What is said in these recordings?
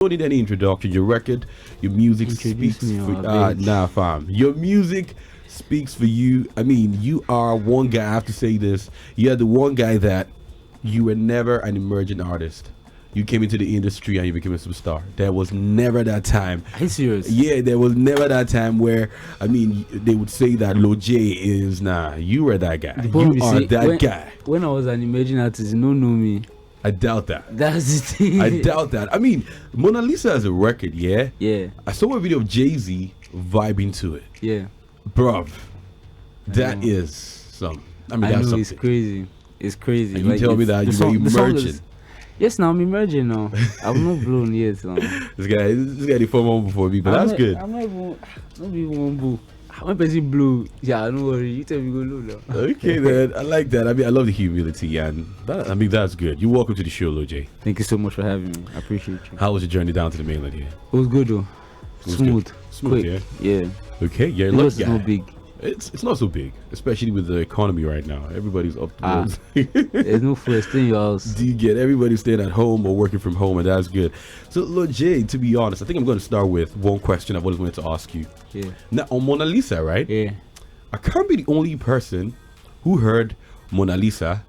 don't need any introduction. Your record, your music Introduce speaks me, for bitch. nah, fam. Your music speaks for you. I mean, you are one guy. I have to say this. You're the one guy that you were never an emerging artist. You came into the industry and you became a superstar. There was never that time. Are you serious? Yeah, there was never that time where, I mean, they would say that Lojay is, nah, you were that guy. You are that guy. When I was an emerging artist, you don't know me. I doubt that. That's the thing. I doubt that. I mean, Monalisa has a record, yeah? Yeah, I saw a video of Jay-Z vibing to it. yeah. Bruv, that know. is some. I mean, I that's know, something. it's crazy. It's crazy. And you tell me that you were emerging. Yes, now I'm emerging now. I'm not blown yet. Now. This guy did 4 months before me, but that's good. I'm not even one boo. When person blue, yeah, don't worry. You tell me go low now. Okay, then. I like that. I mean, I love the humility, and that, I mean, that's good. You're welcome to the show, Lojay. Thank you so much for having me. I appreciate you. How was your journey down to the mainland here? It was good though. was Smooth, good. Smooth, quick. Yeah. Okay, you're a It lucky was guy. no big. It's not so big, especially with the economy right now. Everybody's up towards. There's no food. Stay in your house. Do you get everybody staying at home or working from home, and that's good. So, Lojay, to be honest, I think I'm going to start with one question I've always wanted to ask you. Yeah. Now, on Monalisa, right? Yeah. I can't be the only person who heard Monalisa,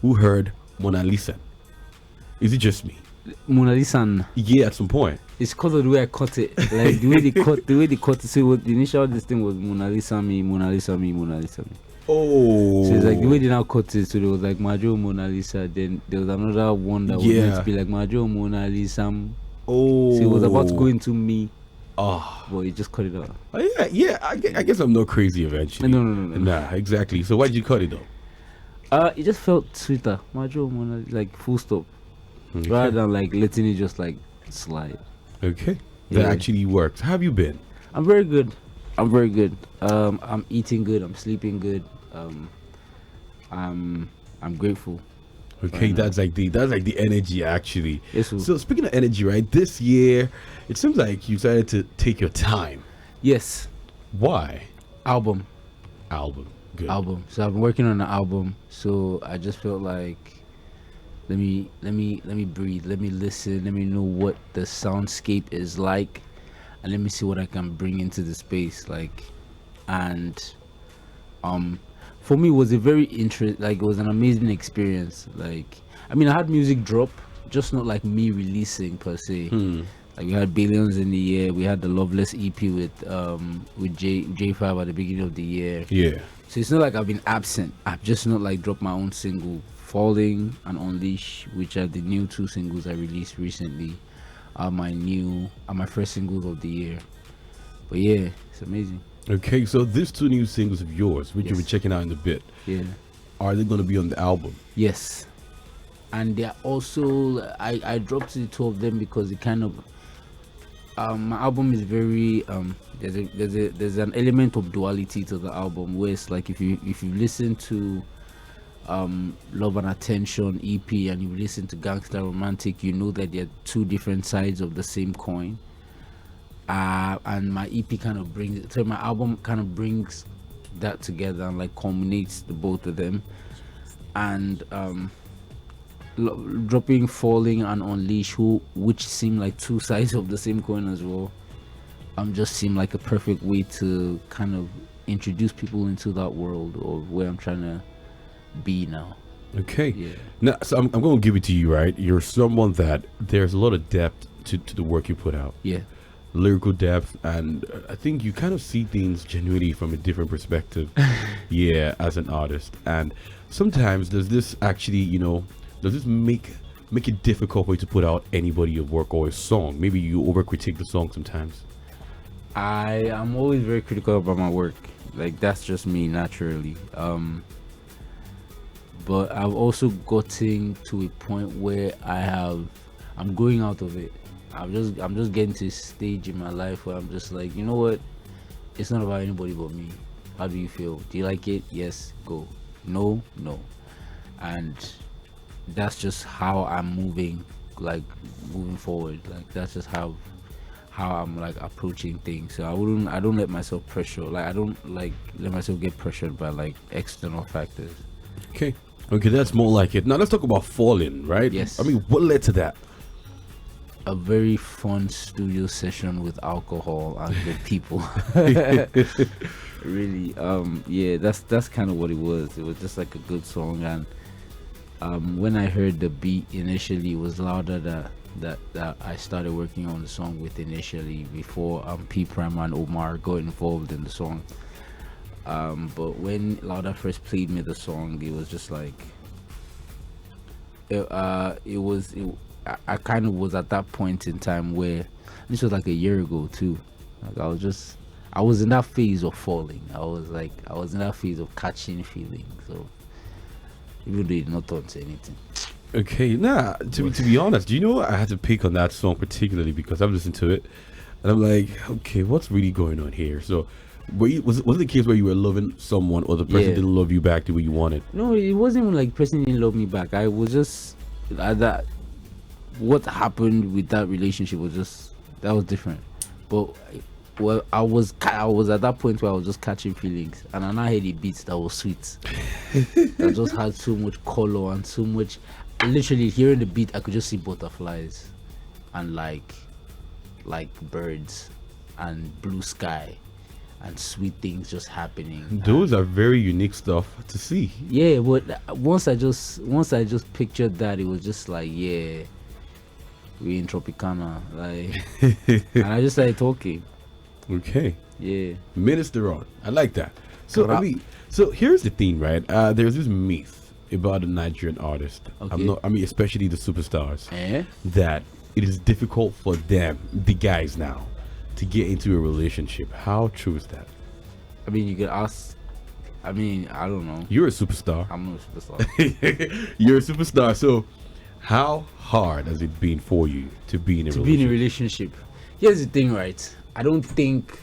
who heard Monalisa. Is it just me? Monalisa. Yeah, at some point. It's because of the way I cut it. Like the way they cut it. So what the initial this thing was Monalisa me, Monalisa me, Monalisa me. Oh. So it's like the way they now cut it. So there was like Majo Monalisa. Then there was another one that was meant to be like Majo Monalisa. Oh. So it was about to go into me. Oh. But you just cut it out. Yeah. I guess I'm not crazy eventually. No. Nah, exactly. So why'd you cut it though? It just felt sweeter. Majo Monalisa, like full stop. Okay. Rather than like letting it just like slide. Okay. That Yeah. actually works. How have you been? I'm very good. I'm eating good. I'm sleeping good. I'm grateful. Okay, Right that's like the energy actually. Yes, sir. So speaking of energy, right? This year, it seems like you decided to take your time. Yes. Why? Album. Good. So I've been working on an album. So I just felt like let me breathe. Let me listen. Let me know what the soundscape is like, and let me see what I can bring into the space. Like, and for me, it was a very it was an amazing experience. Like, I mean, I had music drop, just not like me releasing per se. Like we had Billions in the year. We had the Loveless EP with J5 at the beginning of the year. Yeah. So it's not like I've been absent. I've just not like dropped my own single, Falling and Unleash, which are the new 2 singles I released recently. Are my first singles of the year. But yeah, it's amazing. Okay, so these 2 new singles of yours, which you'll be Yes. checking out in a bit, Yeah. are they going to be on the album? Yes. And they're also I dropped the 2 of them because it kind of my album is very there's an element of duality to the album where it's like if you listen to Love and Attention EP and you listen to Gangsta Romantic, you know that they're 2 different sides of the same coin. And my EP kind of my album kind of brings that together and like culminates the both of them. And dropping Falling and Unleash, which seem like 2 sides of the same coin as well, just seem like a perfect way to kind of introduce people into that world of where I'm trying to be now. Okay. Yeah. Now, so I'm going to give it to you, right? You're someone that there's a lot of depth to the work you put out. Yeah. Lyrical depth, and I think you kind of see things genuinely from a different perspective. Yeah, as an artist. And sometimes does this actually, does this make it difficult for you to put out anybody a work or a song? Maybe you overcritique the song sometimes. I am always very critical about my work. Like that's just me naturally. But I've also gotten to a point where I'm growing out of it. I'm just getting to a stage in my life where I'm just like, you know what? It's not about anybody but me. How do you feel? Do you like it? Yes, go. No. And that's just how I'm moving forward. Like that's just how I'm like approaching things. So I don't let myself pressure. Like I don't like let myself get pressured by like external factors. Okay, that's more like it. Now let's talk about Falling, right? Yes. I mean, what led to that? a very fun studio session with alcohol and good people. Really, yeah, that's kind of what it was. It was just like a good song, and when I heard the beat initially, it was louder that I started working on the song with initially before P Prime and Omar got involved in the song. But when Lauda first played me the song, it was just like I kind of was at that point in time where this was like a year ago too. Like I was in that phase of falling. I was in that phase of catching feelings. So even though it did not turn to anything. Okay, nah. To be honest, do you know what? I had to pick on that song particularly because I've listened to it, and I'm like, okay, what's really going on here? So, was it the case where you were loving someone, or the person didn't love you back the way you wanted? No, it wasn't even like the person didn't love me back. I was just that. What happened with that relationship was just that was different. But well, I was at that point where I was just catching feelings, and I now heard a beat that was sweet. That just had so much color and so much. Literally hearing the beat, I could just see butterflies, and like birds, and blue sky, and sweet things just happening. Those are very unique stuff to see. Yeah, but once I just pictured that, it was just like, yeah, we in Tropicana, like, and I just started talking. Okay. Yeah. Minister on. I like that. So so here's the thing, right? There's this myth about a Nigerian artist. Okay. Especially the superstars, that it is difficult for them, the guys now, to get into a relationship. How true is that? I mean, you could ask. I mean, I don't know. You're a superstar. I'm not a superstar. You're a superstar. So, how hard has it been for you to be in a relationship? Here's the thing, right? I don't think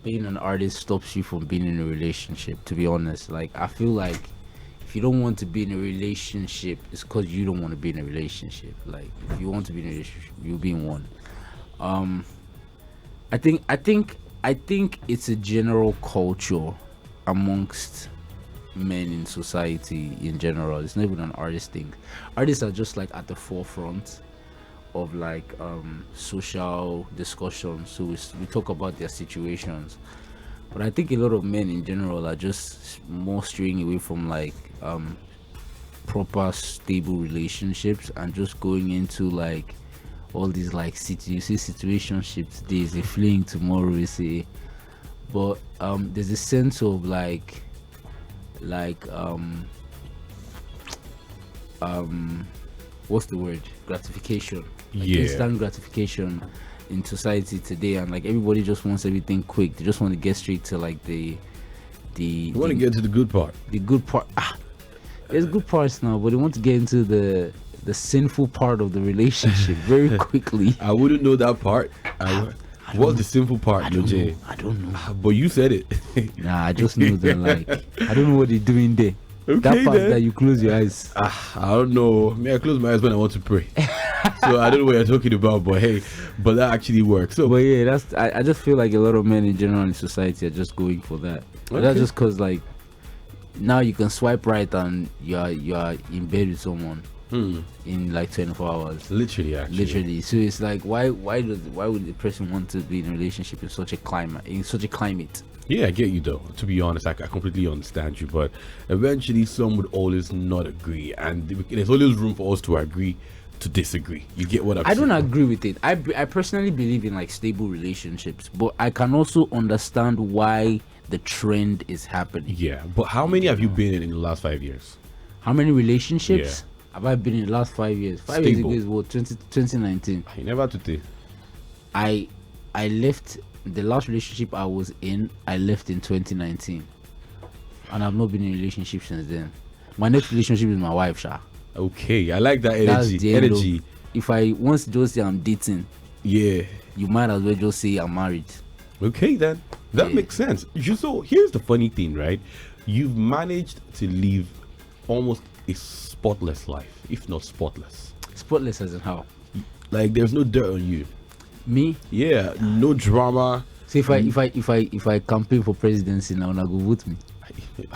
being an artist stops you from being in a relationship, to be honest. Like, I feel like if you don't want to be in a relationship, it's because you don't want to be in a relationship. Like, if you want to be in a relationship, you'll be in one. I think it's a general culture amongst men in society in general. It's not even an artist thing. Artists are just like at the forefront of like social discussion, so we talk about their situations, but I think a lot of men in general are just more straying away from like proper stable relationships and just going into like all these like you see situationships today is a fleeing tomorrow, you see. But there's a sense of like what's the word, gratification, like instant gratification in society today, and like everybody just wants everything quick. They just want to get straight to like you want to get to the good part. There's good parts now, but they want to get into the sinful part of the relationship very quickly. I wouldn't know that part. What's the sinful part, Lojay? I don't know. But you said it. Nah, I just know that like I don't know what they're doing there. Okay, that part then. that you close your eyes. I don't know. I close my eyes when I want to pray. So I don't know what you're talking about, but hey, but that actually works. So, but yeah, I just feel like a lot of men in general in society are just going for that. Okay. That's just because like now you can swipe right and you are in bed with someone in like 24 hours. Literally. So it's like why would the person want to be in a relationship in such a climate? Yeah, I get you though. To be honest, I completely understand you, but eventually some would always not agree, and there's always room for us to agree to disagree. You get what I'm saying? I don't agree with it. I personally believe in like stable relationships, but I can also understand why the trend is happening. Yeah, but how many have you been in the last 5 years? How many relationships have I been in the last 5 years? 5 years ago is what, 2019. You never to take. I left. The last relationship I was in, I left in 2019, and I've not been in a relationship since then. My next relationship is my wife, Sha. Okay, I like that energy. If I once just say I'm dating, you might as well just say I'm married. Okay, then that makes sense. So here's the funny thing, right? You've managed to live almost a spotless life, if not spotless. Spotless as in how? Like there's no dirt on you. Me? Yeah, no drama. So if I campaign for presidency now, go vote me.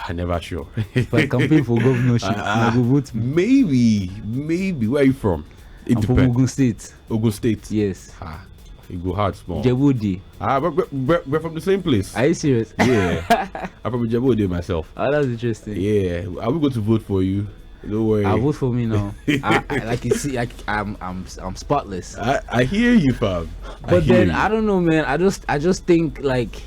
I never sure. If I campaign for governorship, go vote me. Maybe. Where are you from? I'm from Ogun State. Ogun State. Yes. Ah, you go hard small. Jebudi. Ah, we're from the same place. Are you serious? Yeah. I'm from Jebudi myself. Oh, that's interesting. Yeah. I will go to vote for you. Don't worry. Vote for me now. I like you see, I'm spotless. I hear you, fam. But then I don't know, man. I just think like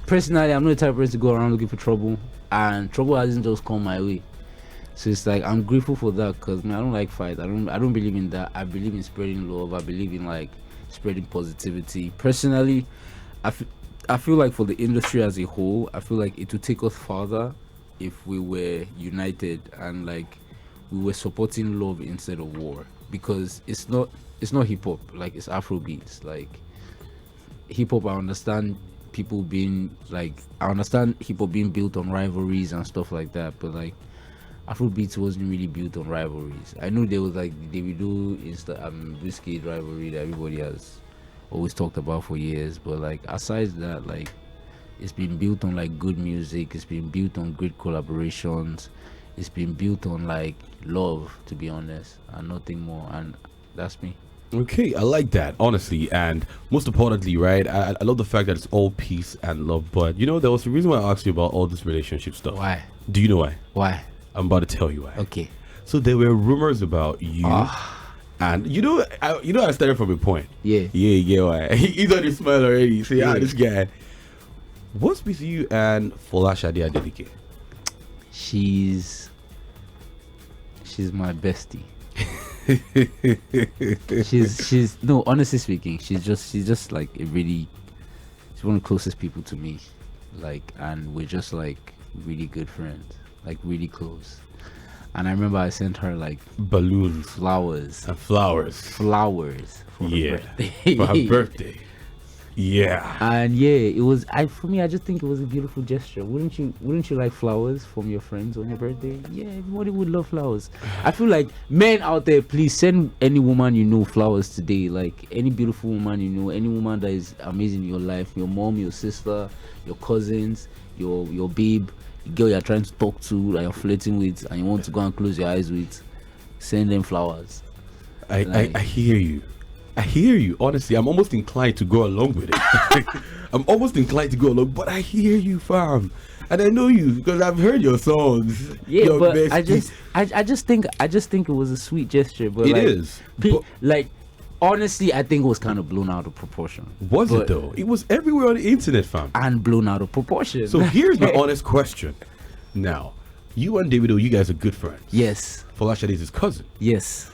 personally, I'm not the type of person to go around looking for trouble, and trouble hasn't just come my way. So it's like I'm grateful for that, because man, I don't like fight. I don't believe in that. I believe in spreading love. I believe in like spreading positivity. Personally, I feel like for the industry as a whole, I feel like it would take us farther if we were united and like we were supporting love instead of war, because it's not hip hop, like it's Afrobeats. Like hip hop, I understand hip hop being built on rivalries and stuff like that, but like Afrobeats wasn't really built on rivalries. I know there was like the Davido Bestie rivalry that everybody has always talked about for years, but like aside that, like it's been built on like good music, it's been built on great collaborations, it's been built on like love, to be honest, and nothing more. And that's me. Okay, I like that, honestly. And most importantly, right, I love the fact that it's all peace and love. But you know, there was a reason why I asked you about all this relationship stuff. Why? Do you know why? Why? I'm about to tell you why. Okay. So there were rumors about you. And you know, I started from a point. Yeah. Why? He's on his smile already. So Yeah. this guy. What's with you and Fola Adeleke? She's my bestie. she's no, honestly speaking, she's just like she's one of the closest people to me, like, and we're just like really good friends, like really close. And I remember I sent her like Balloons, flowers for her birthday. For her birthday. Yeah. And yeah, it was for me, I just think it was a beautiful gesture. Wouldn't you like flowers from your friends on your birthday? Yeah, everybody would love flowers. I feel like men out there, please send any woman you know flowers today. Like any beautiful woman you know, any woman that is amazing in your life, your mom, your sister, your cousins, your babe, the girl you're trying to talk to, that you're flirting with and you want to go and close your eyes with, send them flowers. I hear you. I hear you. Honestly, I'm almost inclined to go along with it. But I hear you, fam, and I know you because I've heard your songs. Yeah, your but besties. I just think it was a sweet gesture. But It like, is. Like honestly, I think it was kind of blown out of proportion. Was it though? It was everywhere on the internet, fam. And blown out of proportion. So here's my honest question. Now, you and Davido, you guys are good friends. Yes. Fola is his cousin. Yes.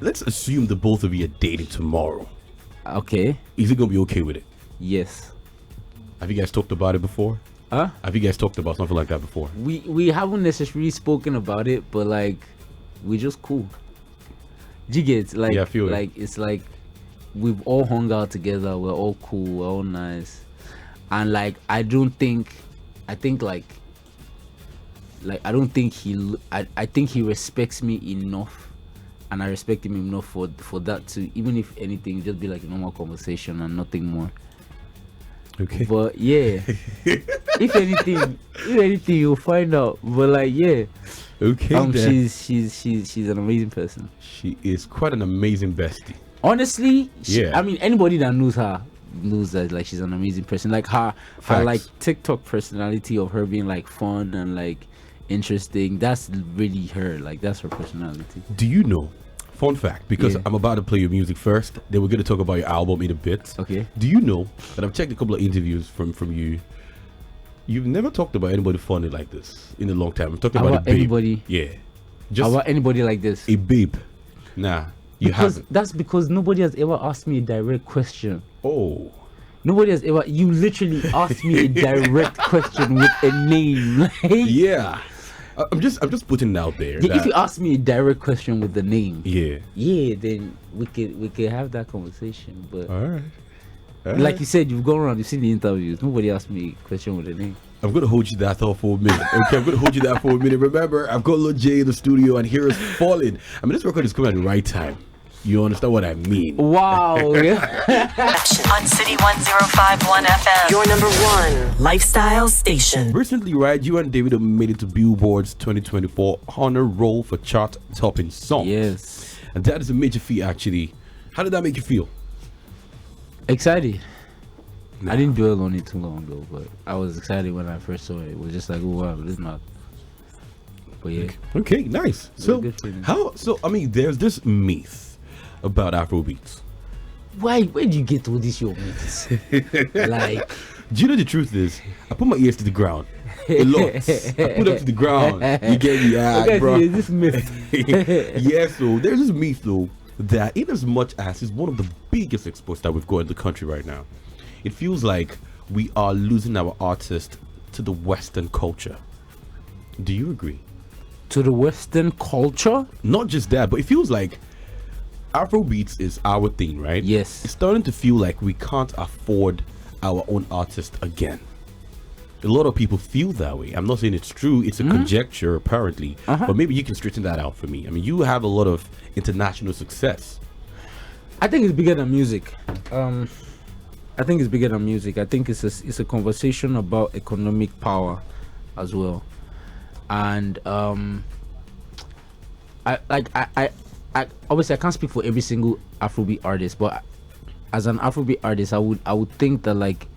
Let's assume the both of you are dating tomorrow. Okay. Is he gonna be okay with it? Yes. Have you guys talked about it before? Huh? Have you guys talked about something like that before? We haven't necessarily spoken about it, but like we're just cool. Do you get like? Yeah, I feel like it's like we've all hung out together. We're all cool. We're all nice, and like I think he respects me enough. And I respect him enough for that to, even if anything, just be like a normal conversation and nothing more. Okay. But yeah, if anything, you'll find out. But like, yeah. Okay. She's an amazing person. She is quite an amazing bestie. Honestly, yeah. I mean, anybody that knows her knows that like she's an amazing person. Like her like TikTok personality of her being like fun and like interesting. That's really her. Like that's her personality. Do you know? Fun fact, because Yeah. I'm about to play your music first, then we're going to talk about your album in a bit. Okay. Do you know that I've checked a couple of interviews from you? You've never talked about anybody funny like this in a long time. I'm talking about a babe. Anybody. Yeah. Just about anybody like this. a babe. Nah, you haven't. That's because nobody has ever asked me a direct question. Oh. Nobody has ever. You literally asked me a direct question with a name. Like, Yeah. I'm just putting it out there. yeah, if you ask me a direct question with the name, Yeah. then we could have that conversation. But All right. like you said, you've gone around, you've seen the interviews. Nobody asked me a question with a name. I'm gonna hold you that thought for a minute. Okay, I'm gonna hold you that for a minute. Remember, I've got Lojay in the studio and here is Falling. I mean, this record is coming at the right time. You understand what I mean? Wow. Yeah. On City 1051 FM, your number one lifestyle station. Recently, right, you and Davido made it to Billboard's 2024 honor roll for chart topping songs. Yes. and that is a major feat actually. How did that make you feel? Excited. I didn't dwell on it too long ago, but I was excited when I first saw it. It was just like, oh wow, this is not. But yeah. Okay, nice. So I mean, there's this myth about Afrobeats. Where did you get all these your myths? Like, do you know the truth is, I put my ears to the ground. A lot. I put them to the ground. You get me, okay, bro. See, this myth. Yeah, so there's this myth though that in as much as it's one of the biggest exports that we've got in the country right now, it feels like we are losing our artists to the Western culture. Do you agree? To the Western culture? Not just that, but it feels like Afrobeats is our thing, right? Yes. It's starting to feel like we can't afford our own artist again. A lot of people feel that way. I'm not saying it's true. It's a conjecture, apparently. But maybe you can straighten that out for me. I mean, you have a lot of international success. I think it's bigger than music. I think it's bigger than music. I think it's a conversation about economic power as well. And I obviously I can't speak for every single Afrobeat artist, but as an Afrobeat artist, I would think that like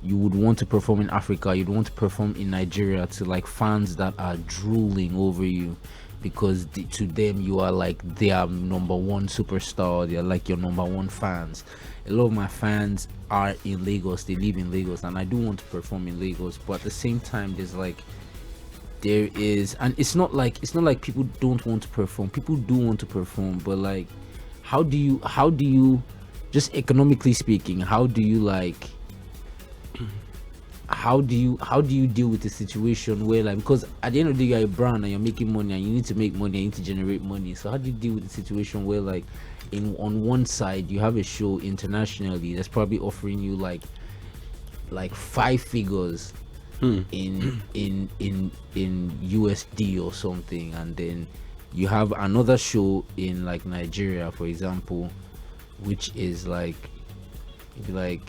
you would want to perform in Africa, you'd want to perform in Nigeria to like fans that are drooling over you, because to them you are like their number one superstar. They're like your number one fans. A lot of my fans are in Lagos, they live in Lagos, and I do want to perform in Lagos, but at the same time there is, and it's not like people don't want to perform. People do want to perform, but like how do you just economically speaking, how do you deal with the situation where, like, because at the end of the day you're a brand and you're making money and you need to make money and you need to generate money, so how do you deal with the situation where like on one side you have a show internationally that's probably offering you like 5 figures in USD or something, and then you have another show in like Nigeria, for example, which is like a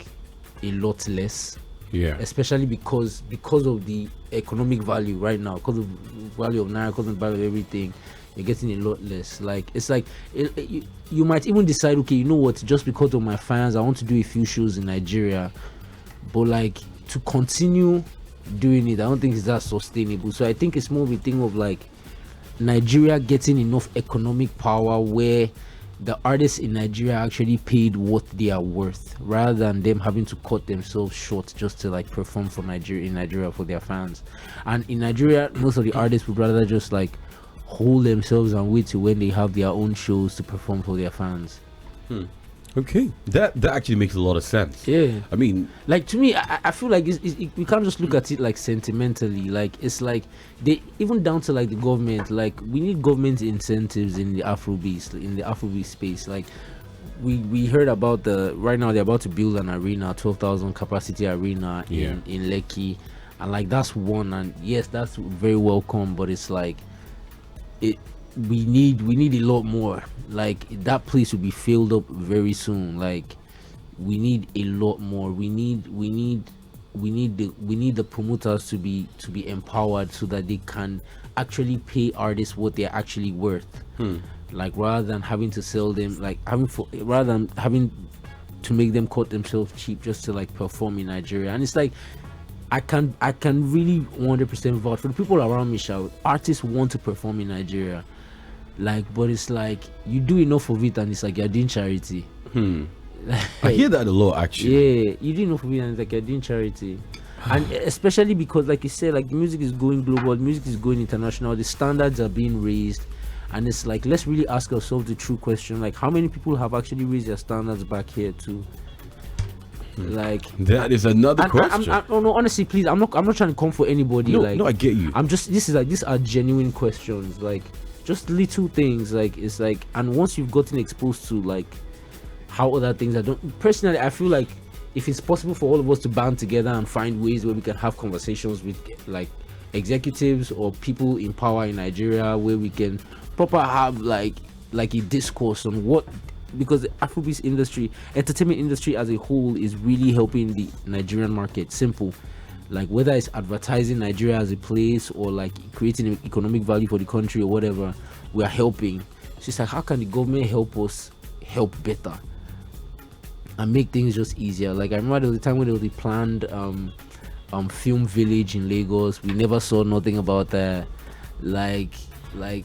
lot less, especially because of the economic value right now, because of the value of naira, because of the value of everything, you're getting a lot less. Like it's like you might even decide, okay, you know what, just because of my fans I want to do a few shows in Nigeria, but like to continue doing it, I don't think it's that sustainable. So I think it's more of a thing of like Nigeria getting enough economic power where the artists in Nigeria actually paid what they are worth, rather than them having to cut themselves short just to like perform for Nigeria for their fans. And in Nigeria, most of the artists would rather just like hold themselves and wait till when they have their own shows to perform for their fans. Okay, that actually makes a lot of sense. Yeah, I mean, like to me, I feel like we can't just look at it like sentimentally. Like it's like they even down to like the government. Like we need government incentives in the Afrobeat space. Like we heard about right now they're about to build an arena, 12,000 capacity arena in Lekki, and like that's one. And yes, that's very welcome, but it's like we need a lot more. Like that place will be filled up very soon. Like we need a lot more. We need the promoters to be empowered so that they can actually pay artists what they're actually worth. Like rather than having to sell them, like rather than having to make them cut themselves cheap just to like perform in Nigeria. And it's like I can really 100% vouch for the people around me. Artists want to perform in Nigeria, like, but it's like you do enough of it and it's like you're doing charity. I hear that a lot actually. Yeah, you do enough of it and it's like you're doing charity. And especially because, like you said, like the music is going global, the music is going international, the standards are being raised, and it's like let's really ask ourselves the true question, like how many people have actually raised their standards back here too? Like that is another question. No, honestly, please, I'm not trying to come for anybody. No, I get you. I'm just, these are genuine questions, like just little things. Like it's like, and once you've gotten exposed to like how other things are done, personally I feel like if it's possible for all of us to band together and find ways where we can have conversations with like executives or people in power in Nigeria, where we can proper have like a discourse on what, because the Afrobeats industry, entertainment industry as a whole, is really helping the Nigerian market. Simple. Like whether it's advertising Nigeria as a place or like creating economic value for the country or whatever, we are helping. So it's like, how can the government help us help better and make things just easier? Like, I remember there was a time when there was a planned film village in Lagos. We never saw nothing about that. Like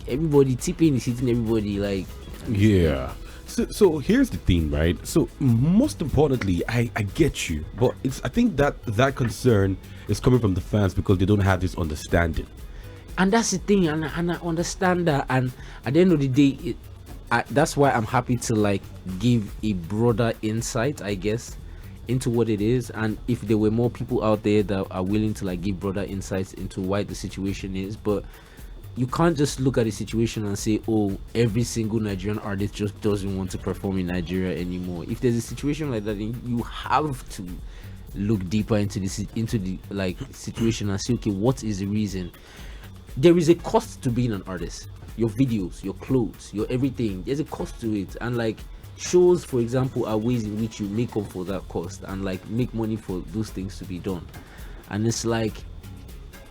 everybody, T-Pain is hitting everybody. Like, yeah. So here's the thing, right? So most importantly, I get you, but I think that concern is coming from the fans because they don't have this understanding. And that's the thing, and I understand that. And at the end of the day, that's why I'm happy to like give a broader insight, I guess, into what it is. And if there were more people out there that are willing to like give broader insights into why the situation is, but you can't just look at the situation and say, oh, every single Nigerian artist just doesn't want to perform in Nigeria anymore. If there's a situation like that, then you have to look deeper into the like situation and say, okay, what is the reason? There is a cost to being an artist. Your videos, your clothes, your everything, there's a cost to it. And like shows, for example, are ways in which you make up for that cost and like make money for those things to be done. And it's like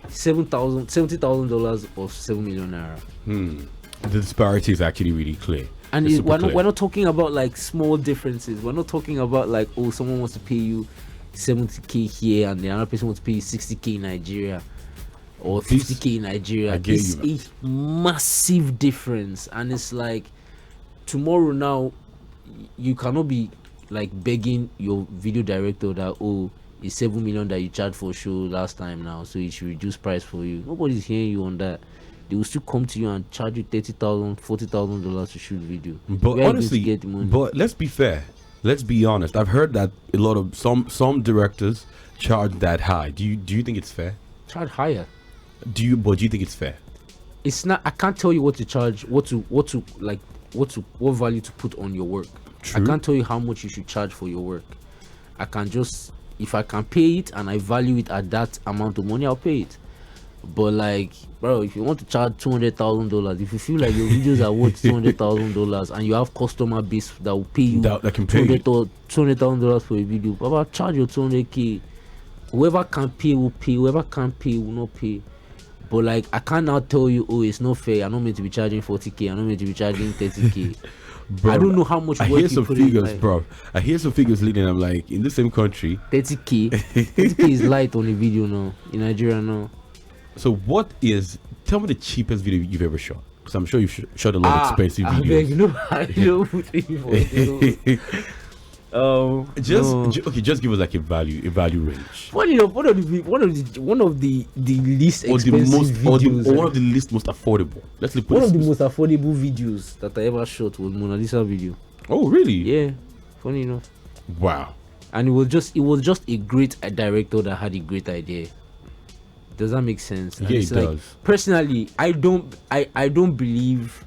$70,000 or 7 million naira. The disparity is actually really clear. And we're not talking about like small differences. We're not talking about like, oh, someone wants to pay you 70k here and the other person wants to pay you 60k in Nigeria or 50k in Nigeria. It's a massive difference. And it's like, tomorrow now, you cannot be like begging your video director that, oh, it's 7 million that you charged for a show last time now, so it should reduce price for you. Nobody's hearing you on that. They will still come to you and charge you $30,000, $40,000 to shoot video. But honestly, get the money? But let's be fair. Let's be honest. I've heard that a lot of some directors charge that high. Do you think it's fair? Charge higher. Do you think it's fair? It's not. I can't tell you what to charge, what value to put on your work. True. I can't tell you how much you should charge for your work. I can just, if I can pay it and I value it at that amount of money, I'll pay it. But like, bro, if you want to charge $200,000, if you feel like your videos are worth $200,000 and you have customer base that will pay you that can pay $200,000 for a video, Baba, charge your 200k. Whoever can pay will pay. Whoever can't pay will not pay. But like, I can't now tell you, oh, it's not fair. I'm not meant to be charging 40k. I'm not meant to be charging 30k. Bro, I don't know how much I work hear some put figures, in, like, bro. I hear some figures leading. I'm like, in the same country, 30k is light on a video now in Nigeria now. So tell me the cheapest video you've ever shot, because I'm sure you've shot a lot of expensive videos. Just give us like a value range. Funny enough, one of the least expensive videos, or one of the least most affordable. One of the most affordable videos that I ever shot was Monalisa video. Oh really? Yeah. Funny enough. Wow. And it was just a great director that had a great idea. Does that make sense? And yeah, it like, does. Personally, I don't believe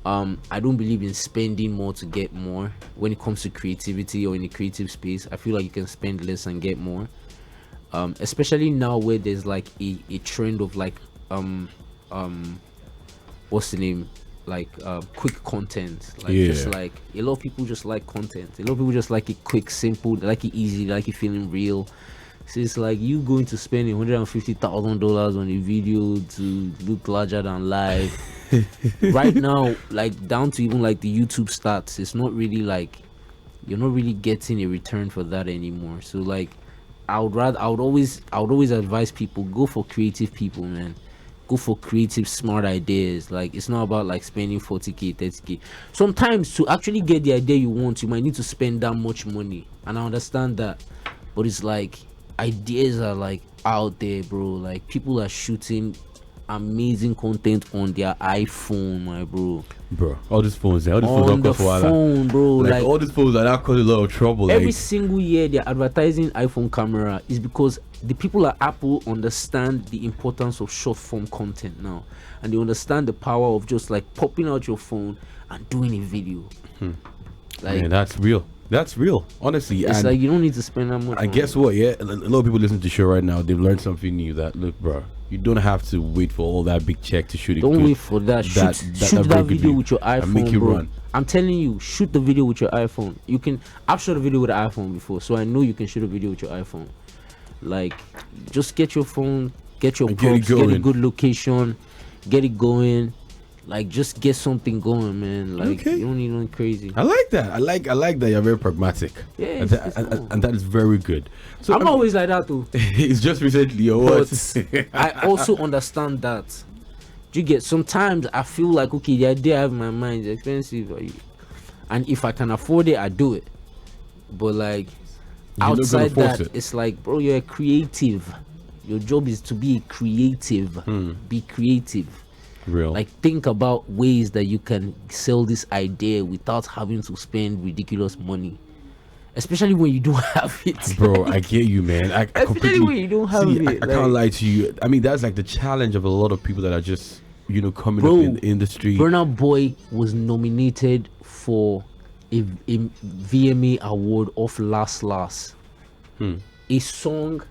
in spending more to get more when it comes to creativity or in a creative space. I feel like you can spend less and get more, especially now where there's like a trend of like what's the name, like quick content. Like, just like a lot of people just like content. A lot of people just like it quick, simple, they like it easy, they like it feeling real. So it's like you going to spend $150,000 on a video to look larger than life. Right now, like down to even like the YouTube stats, it's not really like, you're not really getting a return for that anymore. So like, I would always advise people, go for creative people, man. Go for creative, smart ideas. Like, it's not about like spending 40k, 30k. Sometimes to actually get the idea you want, you might need to spend that much money, and I understand that. But it's like, ideas are like out there, bro. Like, people are shooting amazing content on their iPhone, my bro. All these phones, on the phone, bro. Like all these phones are now causing a lot of trouble. Every single year they're advertising iPhone camera is because the people at Apple understand the importance of short form content now, and they understand the power of just like popping out your phone and doing a video. Like, man, that's real, honestly. It's and like you don't need to spend that much. And guess what? Yeah, a lot of people listening to the show right now, they've learned something new. That, look, bro, you don't have to wait for all that big check to shoot it. Don't wait for that. Shoot that video with your iPhone, and make it run. I'm telling you, shoot the video with your iPhone. You can. I've shot a video with an iPhone before, so I know you can shoot a video with your iPhone. Like, just get your phone, get your props, get a good location, get it going. Like, just get something going, man. Like, Okay. you don't need nothing crazy. I like that. I like that you're very pragmatic. Yeah, and, it's and that is very good. So I'm always like that too. it's just recently or what? But I also understand that. Do you get? Sometimes I feel like, okay, the idea I have in my mind is expensive, and if I can afford it, I do it. But like You're not gonna outside force that, it. it's like, bro, you're a creative. Your job is to be creative. Be creative. Real. Like, think about ways that you can sell this idea without having to spend ridiculous money, especially when you don't have it. Bro, I get you, man. I Especially completely when you don't have see, it, I can't like- lie to you. I mean, that's like the challenge of a lot of people that are just, coming Bro, up in the industry. Burna Boy was nominated for a VMA award of Last. A song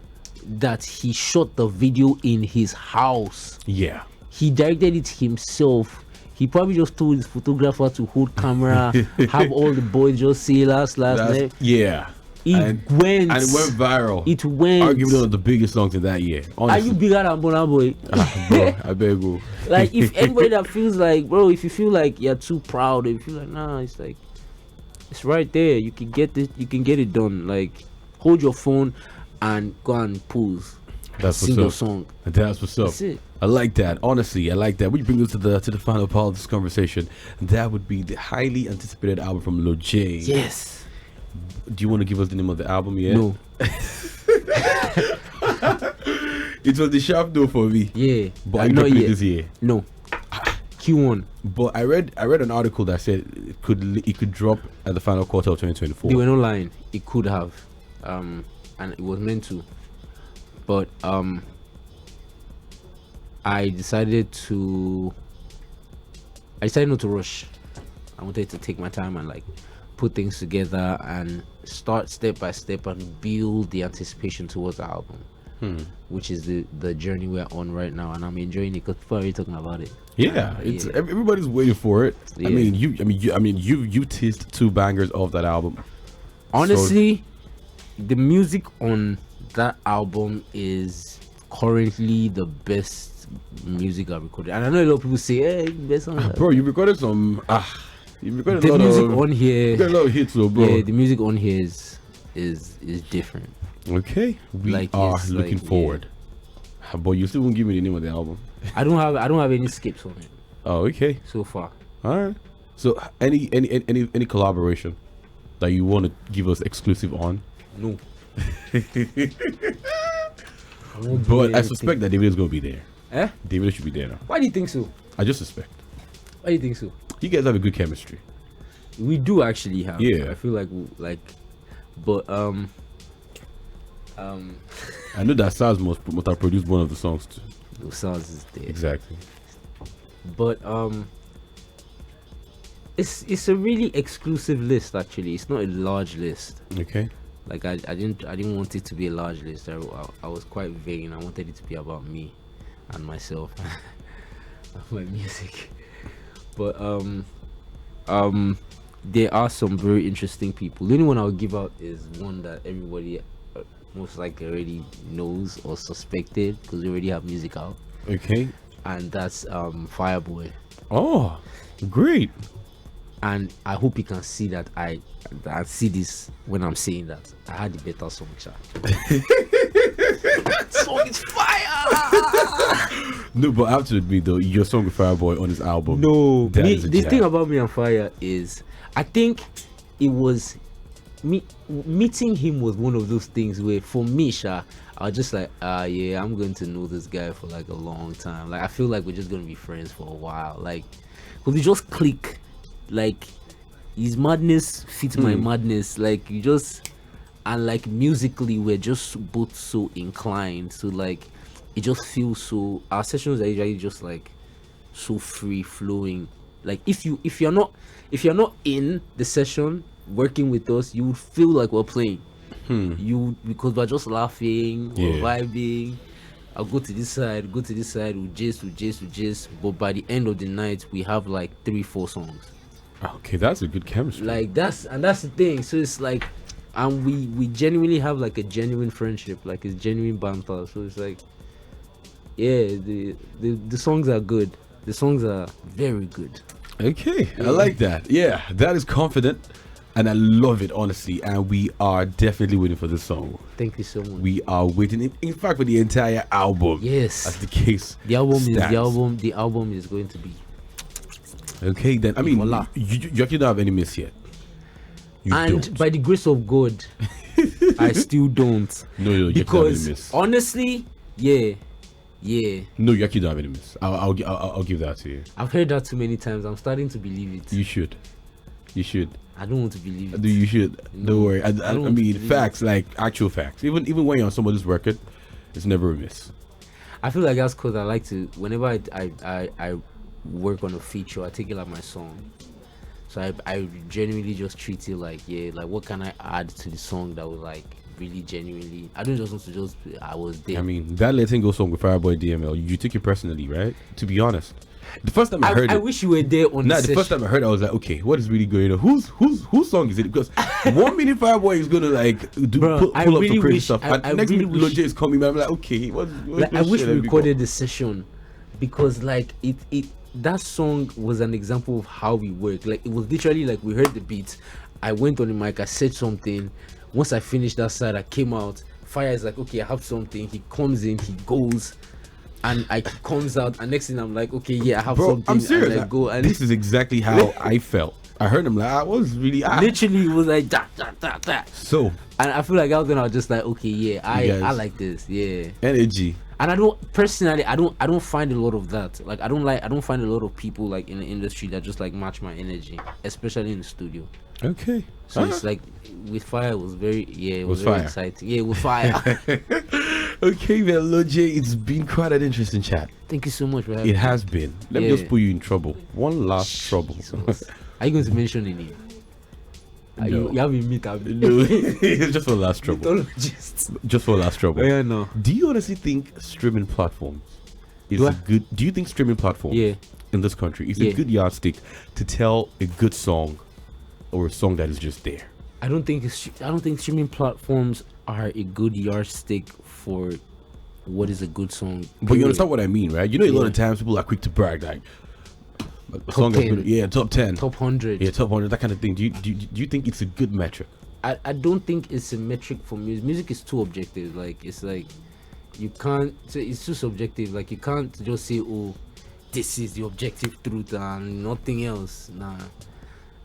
that he shot the video in his house. Yeah. He directed it himself. He probably just told his photographer to hold camera, have all the boys just say last. Yeah. It went. And it went viral. It went. Arguably one of the biggest songs in that year. Are Honestly. you bigger than Burna Boy? Bro, I beg you. Like, if anybody that feels like, bro, if you feel like you're too proud, if you feel like, nah, it's like, it's right there. You can get this. You can get it done. Like, hold your phone and go and pose. That's Sing your what's up. song. That's what's up. That's it. I like that. Honestly, I like that. We bring us to the final part of this conversation. And that would be the highly anticipated album from Lojay. Yes. Do you want to give us the name of the album yet? No. It was the sharp no for me. Yeah. But I not dropping it yet. this year. No. Q1. But I read an article that said it could drop at the final quarter of 2024. They were not lying. It could have, and it was meant to, but I decided not to rush. I wanted to take my time and like put things together and start step by step and build the anticipation towards the album, which is the journey we're on right now, and I'm enjoying it because people are already talking about it. Yeah, it's everybody's waiting for it. Yeah. I mean, you teased 2 bangers off that album. Honestly, the music on that album is currently the best music I've recorded. And I know a lot of people say, hey, best song. Bro, you recorded some. You recorded The a lot music of. on here, You got a lot of hits, though, bro. yeah, the music on here is different. Okay, we Like, are it's looking like, forward. But you still won't give me the name of the album. I don't have any skips on it Oh, okay, so far. all right. So, any collaboration that you want to give us exclusive on? No. But I suspect that Davido's gonna be there. Eh? Davido should be there now. Why do you think so? I just suspect. Why do you think so? You guys have a good chemistry. We do actually have. Yeah. I feel but I know that SARS must have produced one of the songs too. the sounds is there. Exactly. But it's a really exclusive list actually. It's not a large list. Okay. Like I didn't want it to be a large list. I was quite vague and I wanted it to be about me and myself and my music. But there are some very interesting people. The only one I'll give out is one that everybody most likely already knows or suspected because we already have music out, Okay. and that's Fireboy. Oh, great. And I hope you can see that I see this when I'm saying that I had the better song, chat. That song is fire. No, but I have to admit though, your song with Fireboy on his album. No, that is a the jam. thing about Me and Fire is, I think it was meeting him was one of those things where for me, Sha, I was just like, yeah, I'm going to know this guy for like a long time. Like I feel like we're just gonna be friends for a while. Like, cause we just click. Like his madness fits my madness. Like you just, and like musically we're just both so inclined. So like it just feels so. Our sessions are usually just like so free flowing. Like if you're not in the session working with us, you would feel like we're playing. Because we're just laughing, we're vibing. I'll go to this side, we just. But by the end of the night, we have like 3-4 songs. Okay, that's a good chemistry. Like that's the thing. So it's like, and we genuinely have like a genuine friendship, like it's genuine banter. So it's like, yeah, the songs are good. The songs are very good. Okay, I like that. Yeah, that is confident, and I love it, honestly. And we are definitely waiting for this song. Thank you so much. We are waiting, in fact, for the entire album. Yes, as the case. The album stands. The album is going to be. Okay, then. I mean, Voila. you actually don't have any miss yet. You And don't. by the grace of God, I still don't. No, you don't have Because any miss. honestly, yeah. No, you actually don't have any miss. I'll give that to you. I've heard that too many times. I'm starting to believe it. You should. I don't want to believe it. You should. No, Don't worry. I don't mean, believe facts, like actual facts. Even when you're on somebody's record, it's never a miss. I feel like that's because I like to. Whenever I work on a feature, I take it like my song. So I genuinely just treat it like, like what can I add to the song that was like really genuinely. I don't just want to just. I was there. I mean, that Letting Go song with Fireboy DML, you took it personally, right? To be honest, the first time I heard I it, wish you were there on the the session. first time I heard it, I was like, okay, what is really going on? Whose song is it? Because 1 minute Fireboy is gonna like Bro, pull I up really some crazy wish- stuff, I- and I next really minute wish- Lojay is coming. I'm like, okay, what Like, I wish we recorded the session, because like it that song was an example of how we work. Like, it was literally like we heard the beat, I went on the mic, I said something. Once I finished that side, I came out. Fire is like, okay, I have something. He comes in, he goes, and I comes out, and next thing I'm like, okay, yeah, I have Bro, something. I'm serious. And I go, and This is exactly how I felt. I heard him like, I was really literally it was like that. So And I feel like I was just like, okay, yeah, I guys- like this, yeah. energy. And I don't personally, I don't find a lot of that. Like, I don't find a lot of people like in the industry that just like match my energy, especially in the studio. Okay. So it's like with Fire, it was very, it was With very Fire. exciting. Yeah, with Fire. Okay, then, Lojay, it's been quite an interesting chat. Thank you so much for having It me. has been. Let me Yeah. just put you in trouble. One last trouble. Jesus. Are you going to mention any? No. You haven't meet up. No, it's just for last trouble. Just. Just for last trouble. Yeah, no. Do you honestly think streaming platforms is Do a I? good? Do you think streaming platforms Yeah. in this country is Yeah. a good yardstick to tell a good song or a song that is just there? I don't think streaming platforms are a good yardstick for what is a good song. But you understand what I mean, right? You know, a lot Yeah. of times people are quick to brag, like a Top song that's 10. good, yeah, top 10, Top 100. yeah, top 100, that kind of thing. Do you think it's a good metric? I don't think it's a metric for music. Music is too objective. Like, it's like you can't. So it's too subjective. Like, you can't just say, "Oh, this is the objective truth and nothing else." Nah,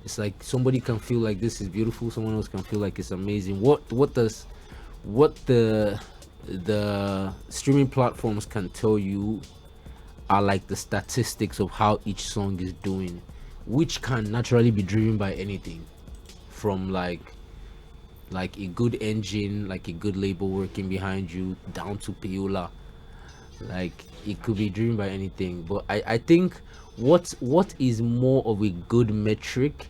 it's like somebody can feel like this is beautiful. Someone else can feel like it's amazing. What the streaming platforms can tell you are like the statistics of how each song is doing, which can naturally be driven by anything, from like a good engine, like a good label working behind you, down to payola. Like, it could be driven by anything. But I think what is more of a good metric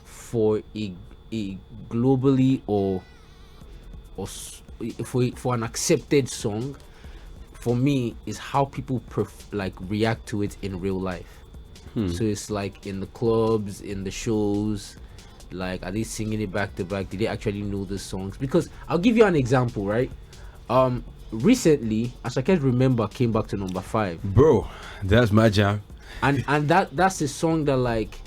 for a globally or for an accepted song, for me, is how people react to it in real life. So it's like in the clubs, in the shows, like, are they singing it back to back? Do they actually know the songs? Because I'll give you an example, right? Recently, as I can remember, came back to number 5, Bro, that's my jam. and that's a song that, like,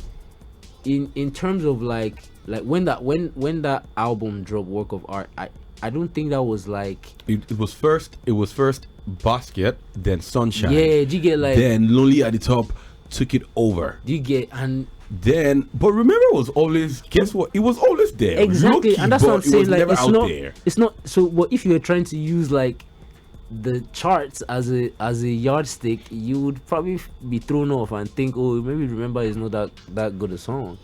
in terms of like when that album dropped, Work of Art, I don't think that was like, It was first Basket, then Sunshine. yeah, do you get, like, Then Lonely at the Top took it over. do you get, and Then, but remember, it was always, guess what? It was always there. exactly, Low-key, and that's what I'm but it saying. was Like, never it's out not, there. it's not. So, what if you were trying to use like the charts as a yardstick? You would probably be thrown off and think, oh, maybe Remember is not that good a song.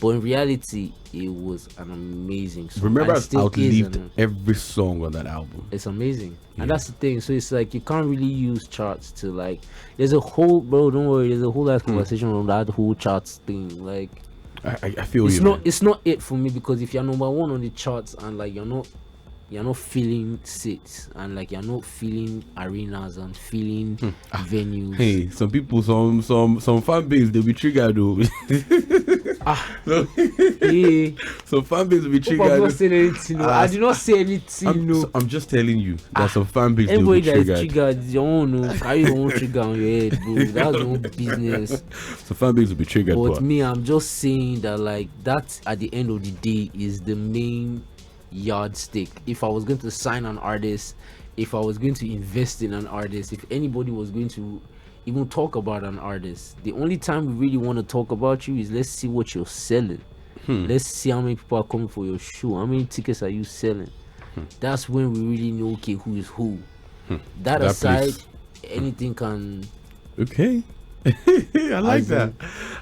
But in reality, it was an amazing song. Remember, and has still is outlived an- every song on that album. It's amazing, Yeah. and that's the thing. So it's like you can't really use charts to like. There's a whole, bro. Don't worry. There's a whole Hmm. ass conversation on that whole charts thing. Like, I feel it's you. not man. it's not it for me, because if you're number 1 on the charts and like you're not feeling seats, and like you're not feeling arenas and feeling venues. Hey, some people, some fan base, they'll be triggered though. So, Yeah. so fan base will be Hope I'm not triggered. saying anything. No. I did not say anything. No. I'm just telling you that some fan base will Anybody be that is triggered. triggered is your own. No. Carry your own trigger on your head, bro. That's your own business. So fan base will be triggered. But me, I'm just saying that like that at the end of the day is the main yardstick. If I was going to sign an artist, if I was going to invest in an artist, if anybody was going to even talk about an artist, the only time we really want to talk about you is let's see what you're selling. Let's see how many people are coming for your show. How many tickets are you selling? That's when we really know, okay, who is who. That aside, place. anything can. Okay. I like that.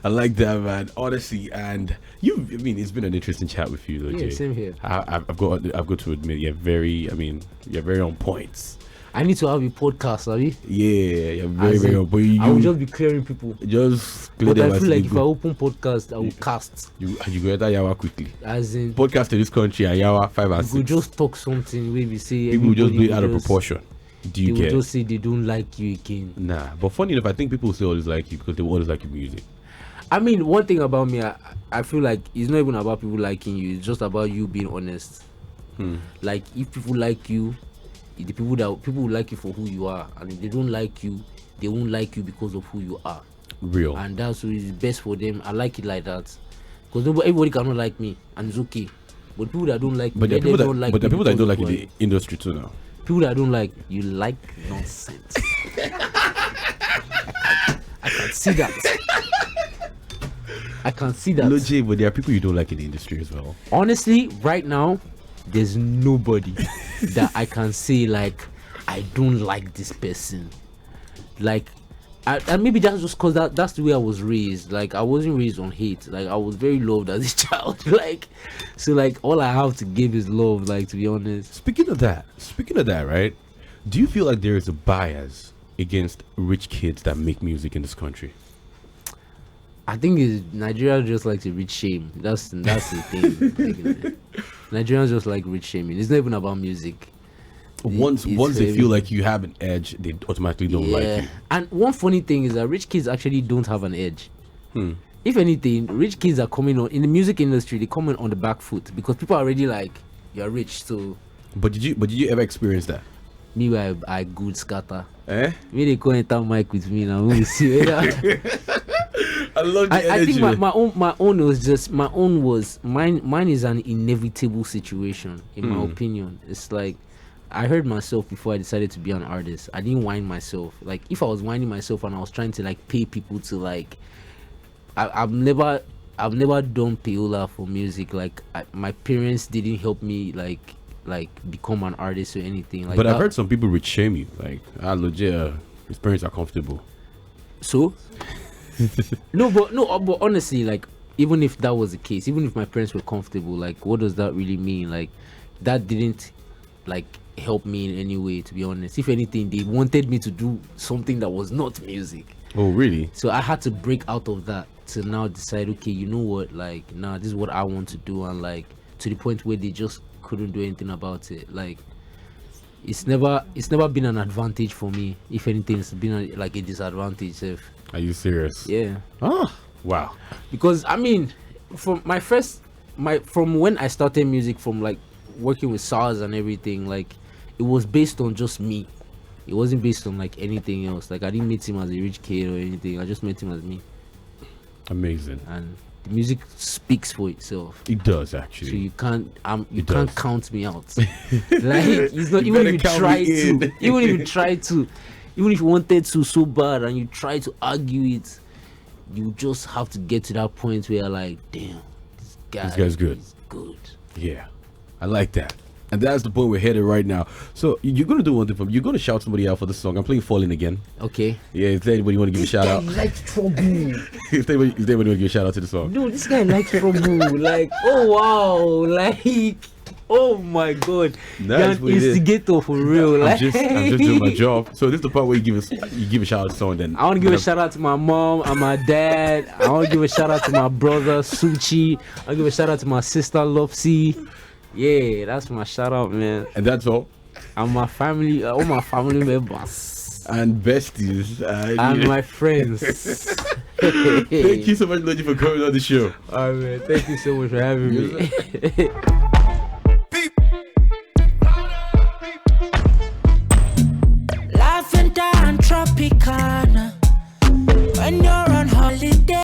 I like that, man. Honestly, and I mean, it's been an interesting chat with you, Lojay. Yeah, same here. I've got to admit, you're very on points. I need to have a podcast, Abi. Yeah, you're very on point. I will just be clearing people. Just clear But them I as feel like they if I go. open podcast, I will cast. You go enter Yawa quickly. As in, Podcast in this country and Yawa 5 and we 6. just talk something where we say People will just everybody be out of will just- proportion. Do They you will get? just say they don't like you again. Nah, but funny enough, I think people still always like you because they always like your music. I mean, one thing about me, I feel like it's not even about people liking you. It's just about you being honest. Like if people like you, the people will like you for who you are, and if they don't like you, they won't like you because of who you are. Real. And that's what is best for them. I like it like that, because everybody cannot like me, and it's okay. But people that don't like me, But there are people that don't like but there are me people that because don't of like who I the am. industry too now. People that don't like you like nonsense. I can see that. I can see that. Lojay, but there are people you don't like in the industry as well. Honestly, right now, there's nobody that I can say like I don't like this person. Like, and maybe that's just cause that's the way I was raised. Like, I wasn't raised on hate. Like, I was very loved as a child. Like, so like all I have to give is love. Like, to be honest. Speaking of that, right? Do you feel like there is a bias against rich kids that make music in this country? I think Nigeria just likes a rich shame. That's the thing. Like, Nigerians just like rich shaming. It's not even about music. Once it's they very- feel like you have an edge, they automatically don't like you. And one funny thing is that rich kids actually don't have an edge. Hmm. If anything, rich kids are coming on in the music industry. They come in on the back foot because people are already like, you're rich, so But did you ever experience that? me I good scatter. Eh? Me they come enter mic with me now. We see whether I love the I energy. think my own was just mine is an inevitable situation in my opinion. It's like I heard myself before I decided to be an artist. I didn't whine myself. Like if I was whining myself and I was trying to like pay people to like I've never done payola for music. Like my parents didn't help me like become an artist or anything like But that. I've heard some people rich shame you. Like, Lojay, his parents are comfortable. So but honestly, like even if that was the case, even if my parents were comfortable, like what does that really mean? Like that didn't like help me in any way, to be honest. If anything, they wanted me to do something that was not music. Oh, really? So I had to break out of that to now decide, okay, you know what, like nah, this is what I want to do, and like to the point where they just couldn't do anything about it. Like it's never been an advantage for me. If anything, it's been like a disadvantage. Are you serious? Yeah. Oh, wow. Because I mean, from when I started music, from like working with SARS and everything, like it was based on just me. It wasn't based on like anything else. Like I didn't meet him as a rich kid or anything. I just met him as me. Amazing. And the music speaks for itself. It does So actually. you can't It can't does. count me out. Like it's not You even better if you count try me to, in. even if you try to, even if you wanted to so bad and you try to argue it, you just have to get to that point where you're like, damn, this guy's good. is good. Yeah, I like that. And that's the point we're headed right now. So you're gonna do one thing for me. You're gonna shout somebody out for the song. I'm playing "Falling" again. Okay. Yeah. Is there anybody want to give a shout out? Like trouble. Is there anybody want to give a shout out to the song? No, this guy likes trouble. Like, oh wow, like, oh my god, That's you're an what it is. instigator for real. I'm Like, just doing my job. So this is the part where you give a shout out to someone. Then I want to give a shout out to my mom and my dad. I want to give a shout out to my brother Suchi. I want to give a shout out to my sister Lopsy. Yeah, that's my shout out, man. And that's all. And my family, all my family members And besties. and my friends. Thank you so much, Lojay, for coming on the show. Man, thank you so much for having me.